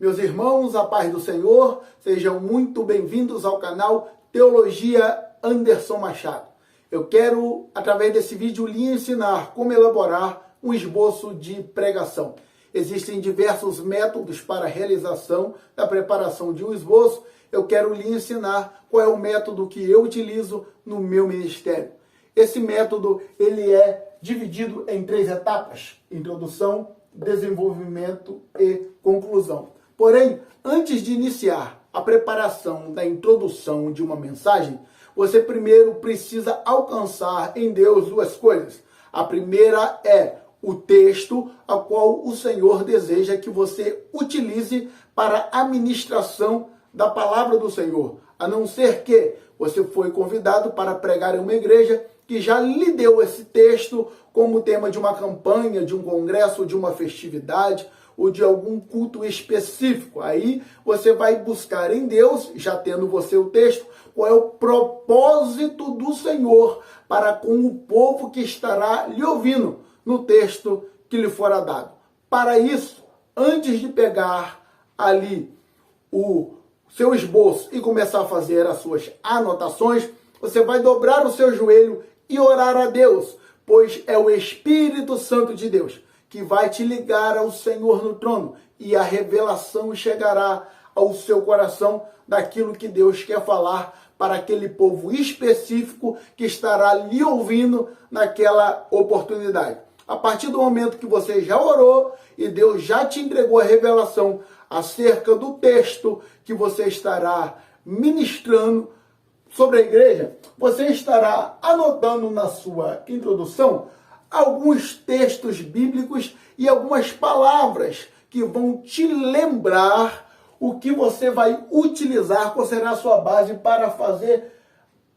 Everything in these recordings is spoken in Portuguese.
Meus irmãos, a paz do Senhor, sejam muito bem-vindos ao canal Teologia Anderson Machado. Eu quero, através desse vídeo, lhe ensinar como elaborar um esboço de pregação. Existem diversos métodos para a realização da preparação de um esboço. Eu quero lhe ensinar qual é o método que eu utilizo no meu ministério. Esse método ele é dividido em 3 etapas: introdução, desenvolvimento e conclusão. Porém, antes de iniciar a preparação da introdução de uma mensagem, você primeiro precisa alcançar em Deus 2 coisas. A primeira é o texto a qual o Senhor deseja que você utilize para a ministração da palavra do Senhor. A não ser que você foi convidado para pregar em uma igreja que já lhe deu esse texto como tema de uma campanha, de um congresso, de uma festividade ou de algum culto específico. Aí você vai buscar em Deus, já tendo você o texto, qual é o propósito do Senhor para com o povo que estará lhe ouvindo no texto que lhe fora dado. Para isso, antes de pegar ali o seu esboço e começar a fazer as suas anotações, você vai dobrar o seu joelho e orar a Deus, pois é o Espírito Santo de Deus que vai te ligar ao Senhor no trono e a revelação chegará ao seu coração daquilo que Deus quer falar para aquele povo específico que estará lhe ouvindo naquela oportunidade. A partir do momento que você já orou e Deus já te entregou a revelação acerca do texto que você estará ministrando sobre a igreja, você estará anotando na sua introdução alguns textos bíblicos e algumas palavras que vão te lembrar o que você vai utilizar, qual será a sua base para fazer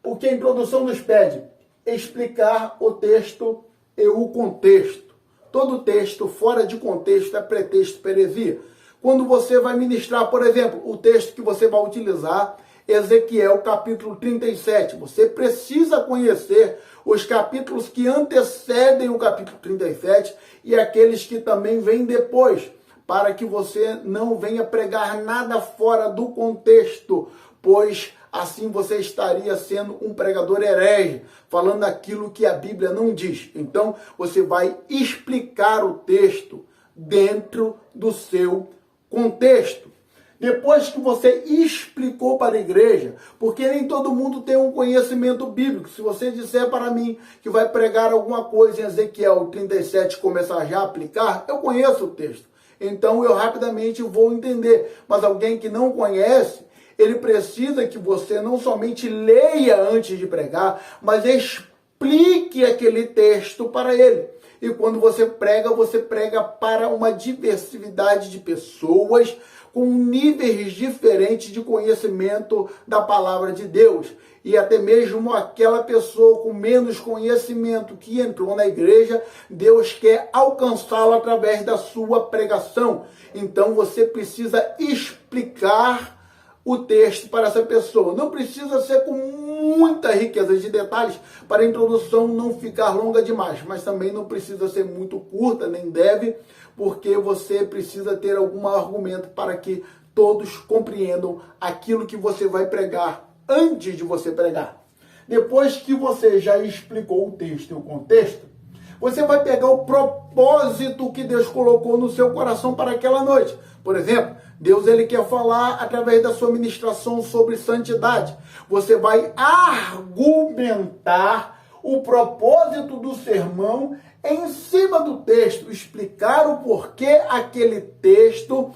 o que a introdução nos pede: explicar o texto e o contexto. Todo texto fora de contexto é pretexto para heresia. Quando você vai ministrar, por exemplo, o texto que você vai utilizar, Ezequiel capítulo 37. Você precisa conhecer os capítulos que antecedem o capítulo 37 e aqueles que também vêm depois, para que você não venha pregar nada fora do contexto, pois assim você estaria sendo um pregador herege, falando aquilo que a Bíblia não diz. Então, você vai explicar o texto dentro do seu contexto. Depois que você explicou para a igreja, porque nem todo mundo tem um conhecimento bíblico. Se você disser para mim que vai pregar alguma coisa em Ezequiel 37 e começar já a aplicar, eu conheço o texto. Então eu rapidamente vou entender. Mas alguém que não conhece, ele precisa que você não somente leia antes de pregar, mas explique aquele texto para ele. E quando você prega para uma diversidade de pessoas com níveis diferentes de conhecimento da palavra de Deus. E até mesmo aquela pessoa com menos conhecimento que entrou na igreja, Deus quer alcançá-la através da sua pregação. Então você precisa explicar o texto para essa pessoa. Não precisa ser com muita riqueza de detalhes para a introdução não ficar longa demais, mas também não precisa ser muito curta, nem deve, porque você precisa ter algum argumento para que todos compreendam aquilo que você vai pregar antes de você pregar. Depois que você já explicou o texto e o contexto, você vai pegar o propósito que Deus colocou no seu coração para aquela noite. Por exemplo, Deus ele quer falar através da sua ministração sobre santidade. Você vai argumentar o propósito do sermão em cima do texto, explicar o porquê aquele texto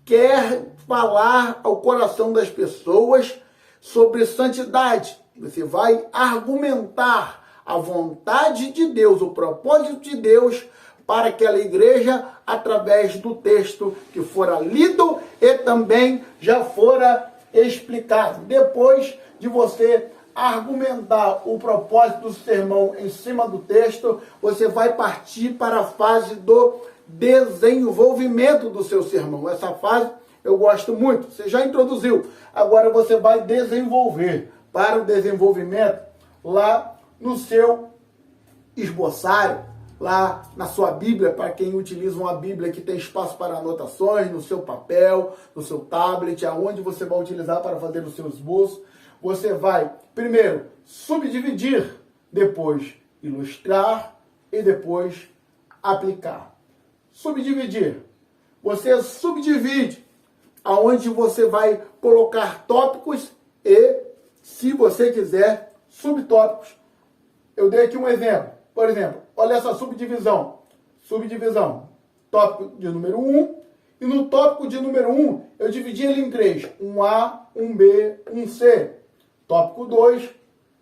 quer falar ao coração das pessoas sobre santidade. Você vai argumentar a vontade de Deus, o propósito de Deus para aquela igreja através do texto que fora lido e também já fora explicado. Depois de você argumentar o propósito do sermão em cima do texto, você vai partir para a fase do desenvolvimento do seu sermão. Essa fase eu gosto muito. Você já introduziu. Agora você vai desenvolver. Para o desenvolvimento, lá no seu esboçário, lá na sua Bíblia, para quem utiliza uma Bíblia que tem espaço para anotações, no seu papel, no seu tablet, aonde você vai utilizar para fazer o seu esboço. Você vai, primeiro, subdividir, depois ilustrar e depois aplicar. Subdividir. Você subdivide, aonde você vai colocar tópicos e, se você quiser, subtópicos. Eu dei aqui um exemplo. Por exemplo, olha essa subdivisão. Subdivisão. Tópico de número 1. E no tópico de número 1, eu dividi ele em 3. 1A, 1B, 1C. Tópico 2,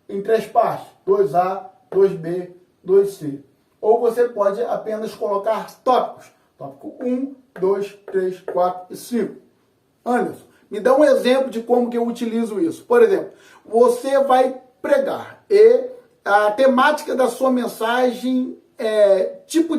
em 3 partes. 2A, 2B, 2C. Ou você pode apenas colocar tópicos. Tópico 1, 2, 3, 4 e 5. Anderson, me dá um exemplo de como que eu utilizo isso. Por exemplo, você vai pregar e a temática da sua mensagem é tipos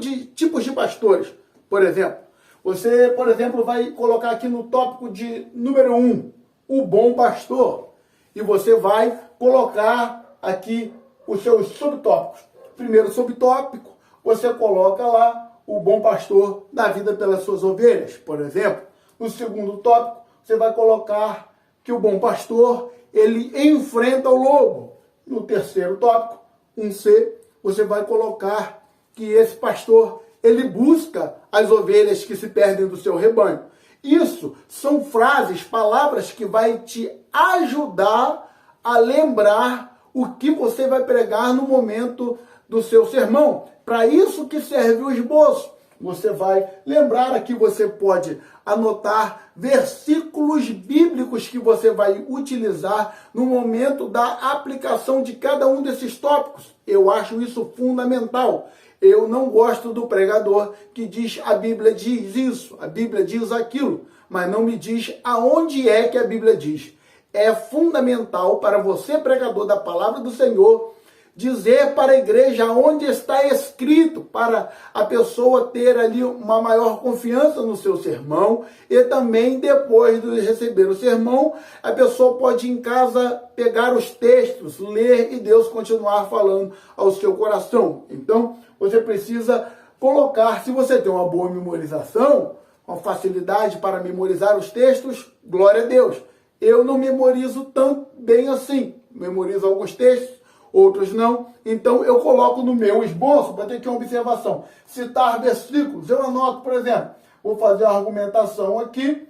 de pastores, por exemplo. Você, por exemplo, vai colocar aqui no tópico de número 1, o bom pastor. E você vai colocar aqui os seus subtópicos. Primeiro subtópico, você coloca lá o bom pastor da vida pelas suas ovelhas, por exemplo. No segundo tópico, você vai colocar que o bom pastor, ele enfrenta o lobo. No terceiro tópico, 1C, você vai colocar que esse pastor, ele busca as ovelhas que se perdem do seu rebanho. Isso são frases, palavras que vai te ajudar a lembrar o que você vai pregar no momento do seu sermão. Para isso que serve o esboço. Você vai lembrar aqui, você pode anotar versículos bíblicos que você vai utilizar no momento da aplicação de cada um desses tópicos. Eu acho isso fundamental. Eu não gosto do pregador que diz a Bíblia diz isso, a Bíblia diz aquilo, mas não me diz aonde é que a Bíblia diz. É fundamental para você, pregador da palavra do Senhor, dizer para a igreja onde está escrito, para a pessoa ter ali uma maior confiança no seu sermão, e também depois de receber o sermão, a pessoa pode em casa pegar os textos, ler e Deus continuar falando ao seu coração. Então, você precisa colocar, se você tem uma boa memorização, uma facilidade para memorizar os textos, glória a Deus. Eu não memorizo tão bem assim, memorizo alguns textos, outros não. Então, eu coloco no meu esboço, para ter aqui uma observação. Citar versículos, eu anoto, por exemplo, vou fazer uma argumentação aqui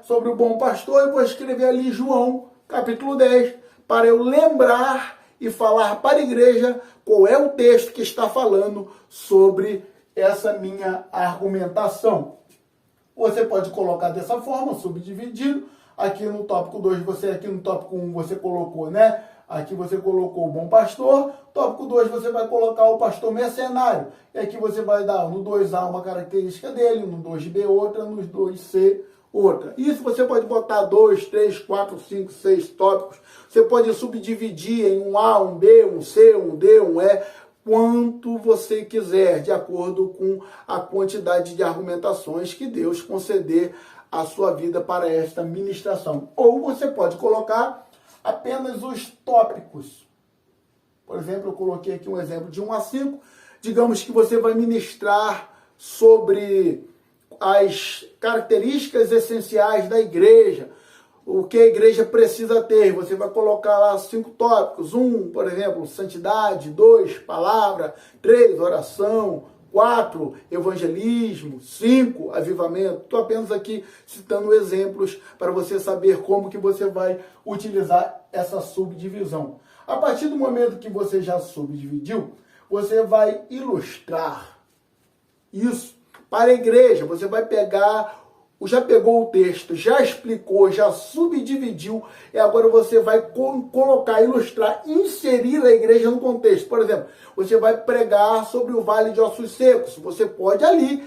sobre o bom pastor e vou escrever ali João, capítulo 10, para eu lembrar e falar para a igreja qual é o texto que está falando sobre essa minha argumentação. Você pode colocar dessa forma, subdividido. Aqui no tópico 2, aqui no tópico 1 você colocou, né? Aqui você colocou o bom pastor. Tópico 2 você vai colocar o pastor mercenário. E aqui você vai dar no 2A uma característica dele, no 2B outra, no 2C outra. Isso você pode botar 2, 3, 4, 5, 6 tópicos. Você pode subdividir em um A, um B, um C, um D, um E, quanto você quiser, de acordo com a quantidade de argumentações que Deus conceder à sua vida para esta ministração. Ou você pode colocar apenas os tópicos. Por exemplo, eu coloquei aqui um exemplo de 1 a 5. Digamos que você vai ministrar sobre as características essenciais da igreja, o que a igreja precisa ter. Você vai colocar lá 5 tópicos. 1, por exemplo, santidade. 2, palavra. 3, oração. 4, evangelismo. 5, avivamento. Estou apenas aqui citando exemplos para você saber como que você vai utilizar essa subdivisão. A partir do momento que você já subdividiu, você vai ilustrar isso para a igreja. Você vai pegar, já pegou o texto, já explicou, já subdividiu, e agora você vai colocar, ilustrar, inserir a igreja no contexto. Por exemplo, você vai pregar sobre o Vale de Ossos Secos. Você pode ali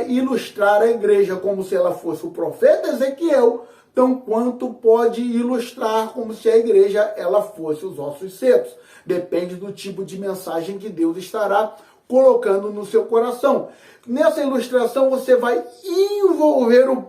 ilustrar a igreja como se ela fosse o profeta Ezequiel, tão quanto pode ilustrar como se a igreja ela fosse os ossos secos. Depende do tipo de mensagem que Deus estará colocando no seu coração. Nessa ilustração você vai envolver o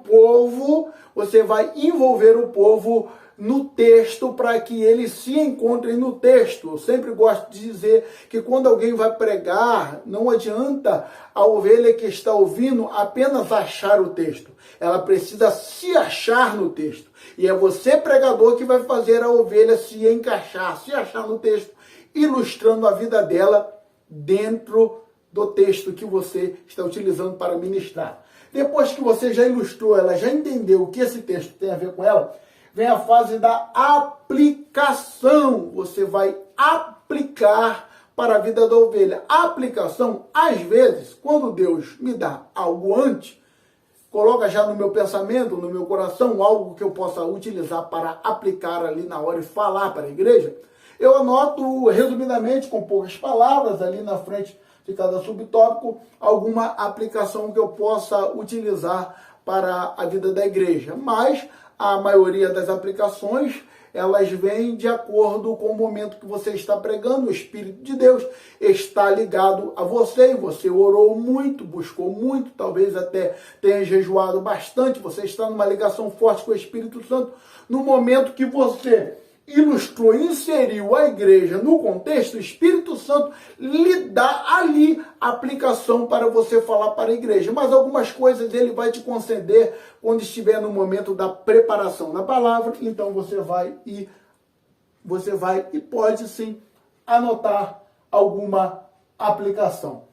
povo, no texto para que eles se encontrem no texto. Eu sempre gosto de dizer que quando alguém vai pregar, não adianta a ovelha que está ouvindo apenas achar o texto. Ela precisa se achar no texto. E é você, pregador, que vai fazer a ovelha se encaixar, se achar no texto, ilustrando a vida dela dentro do texto que você está utilizando para ministrar. Depois que você já ilustrou, ela já entendeu o que esse texto tem a ver com ela, vem a fase da aplicação. Você vai aplicar para a vida da ovelha. A aplicação, às vezes, quando Deus me dá algo antes, coloca já no meu pensamento, no meu coração, algo que eu possa utilizar para aplicar ali na hora e falar para a igreja, eu anoto resumidamente, com poucas palavras, ali na frente de cada subtópico, alguma aplicação que eu possa utilizar para a vida da igreja. Mas a maioria das aplicações, elas vêm de acordo com o momento que você está pregando. O Espírito de Deus está ligado a você, e você orou muito, buscou muito, talvez até tenha jejuado bastante, você está numa ligação forte com o Espírito Santo. No momento que você ilustrou, inseriu a igreja no contexto, o Espírito Santo lhe dá ali a aplicação para você falar para a igreja. Mas algumas coisas ele vai te conceder quando estiver no momento da preparação da palavra. Então você vai e pode sim anotar alguma aplicação.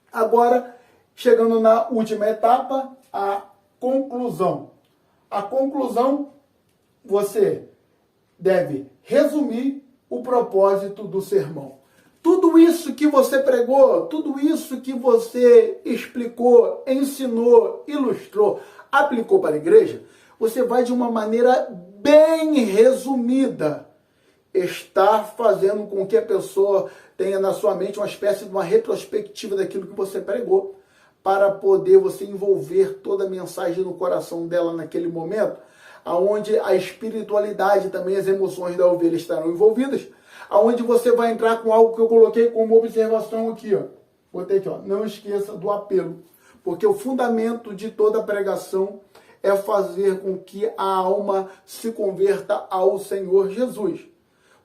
Agora, chegando na última etapa, a conclusão. A conclusão, você deve resumir o propósito do sermão. Tudo isso que você pregou, tudo isso que você explicou, ensinou, ilustrou, aplicou para a igreja, você vai de uma maneira bem resumida estar fazendo com que a pessoa tenha na sua mente uma espécie de uma retrospectiva daquilo que você pregou, para poder você envolver toda a mensagem no coração dela naquele momento, aonde a espiritualidade, também as emoções da ovelha estarão envolvidas, aonde você vai entrar com algo que eu coloquei como observação aqui, ó. Botei aqui, ó. Não esqueça do apelo, porque o fundamento de toda pregação é fazer com que a alma se converta ao Senhor Jesus.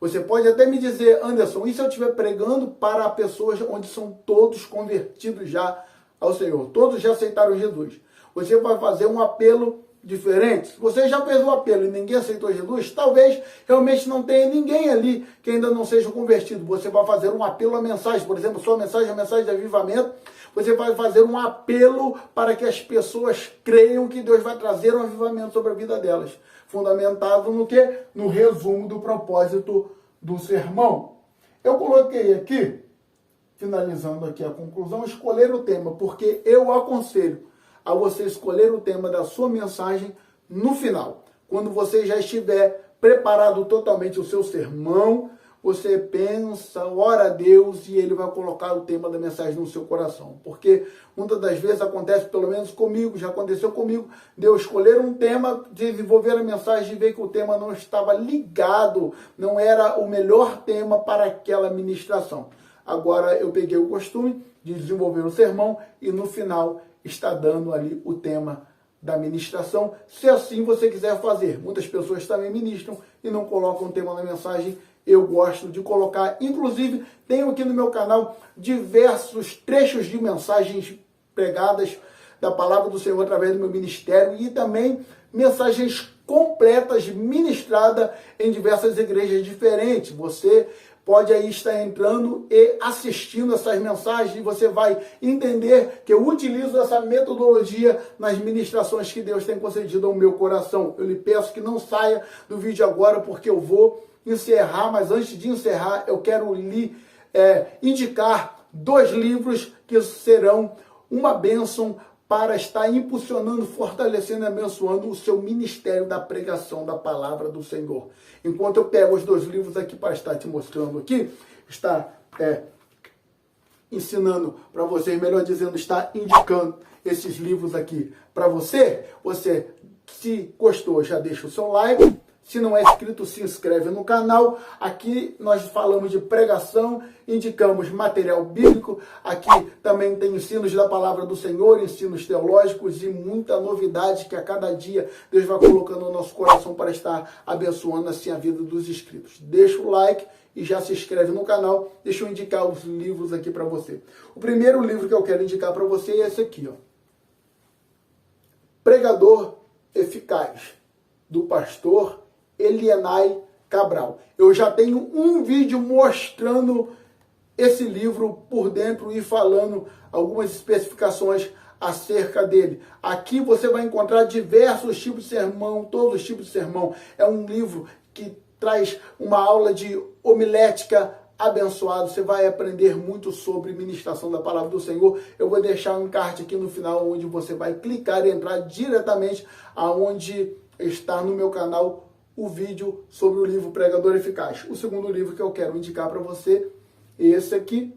Você pode até me dizer, Anderson, e se eu estiver pregando para pessoas onde são todos convertidos já ao Senhor, todos já aceitaram Jesus? Você vai fazer um apelo diferente. Se você já fez o apelo e ninguém aceitou Jesus, talvez realmente não tenha ninguém ali que ainda não seja convertido. Você vai fazer um apelo à mensagem, por exemplo, sua mensagem é a mensagem de avivamento. Você vai fazer um apelo para que as pessoas creiam que Deus vai trazer um avivamento sobre a vida delas. Fundamentado no quê? No resumo do propósito do sermão. Eu coloquei aqui, finalizando aqui a conclusão, escolher o tema, porque eu aconselho a você escolher o tema da sua mensagem no final. Quando você já estiver preparado totalmente o seu sermão, você pensa, ora a Deus e Ele vai colocar o tema da mensagem no seu coração. Porque muitas das vezes acontece, pelo menos comigo, já aconteceu comigo, de eu escolher um tema, desenvolver a mensagem e ver que o tema não estava ligado, não era o melhor tema para aquela ministração. Agora eu peguei o costume de desenvolver o sermão e no final está dando ali o tema da ministração, se assim você quiser fazer. Muitas pessoas também ministram e não colocam o tema na mensagem. Eu gosto de colocar, inclusive tenho aqui no meu canal diversos trechos de mensagens pregadas da palavra do Senhor através do meu ministério e também mensagens completas ministradas em diversas igrejas diferentes. Você pode aí estar entrando e assistindo essas mensagens e você vai entender que eu utilizo essa metodologia nas ministrações que Deus tem concedido ao meu coração. Eu lhe peço que não saia do vídeo agora, porque eu vou encerrar, mas antes de encerrar, eu quero lhe indicar 2 livros que serão uma bênção para estar impulsionando, fortalecendo e abençoando o seu ministério da pregação da palavra do Senhor. Enquanto eu pego os 2 livros aqui para estar te mostrando aqui, está ensinando para vocês, melhor dizendo, está indicando esses livros aqui para você. Você, se gostou, já deixa o seu like, Se não é inscrito, se inscreve no canal. Aqui nós falamos de pregação, indicamos material bíblico. Aqui também tem ensinos da palavra do Senhor, ensinos teológicos e muita novidade que a cada dia Deus vai colocando no nosso coração para estar abençoando assim a vida dos inscritos. Deixa o like e já se inscreve no canal. Deixa eu indicar os livros aqui para você. O primeiro livro que eu quero indicar para você é esse aqui, ó. Pregador Eficaz, do pastor Elienay Cabral. Eu já tenho um vídeo mostrando esse livro por dentro e falando algumas especificações acerca dele. Aqui você vai encontrar diversos tipos de sermão, todos os tipos de sermão. É um livro que traz uma aula de homilética abençoada. Você vai aprender muito sobre ministração da palavra do Senhor. Eu vou deixar um encarte aqui no final onde você vai clicar e entrar diretamente aonde está no meu canal o vídeo sobre o livro Pregador Eficaz. O segundo livro que eu quero indicar para você é esse aqui.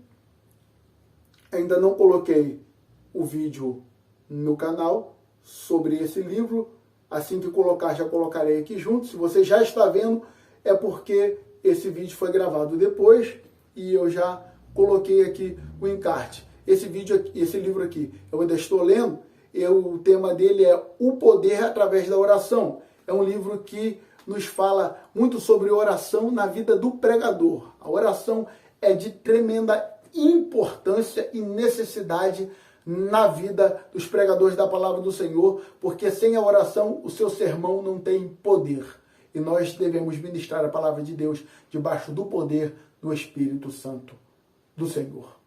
Ainda não coloquei o vídeo no canal sobre esse livro. Assim que colocar, já colocarei aqui junto. Se você já está vendo, é porque esse vídeo foi gravado depois e eu já coloquei aqui o encarte. Esse livro aqui, eu ainda estou lendo. O tema dele é O Poder através da Oração. É um livro que nos fala muito sobre oração na vida do pregador. A oração é de tremenda importância e necessidade na vida dos pregadores da palavra do Senhor, porque sem a oração o seu sermão não tem poder. E nós devemos ministrar a palavra de Deus debaixo do poder do Espírito Santo do Senhor.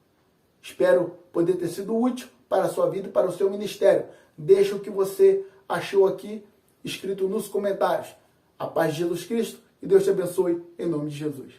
Espero poder ter sido útil para a sua vida e para o seu ministério. Deixa o que você achou aqui escrito nos comentários. A paz de Jesus Cristo e Deus te abençoe em nome de Jesus.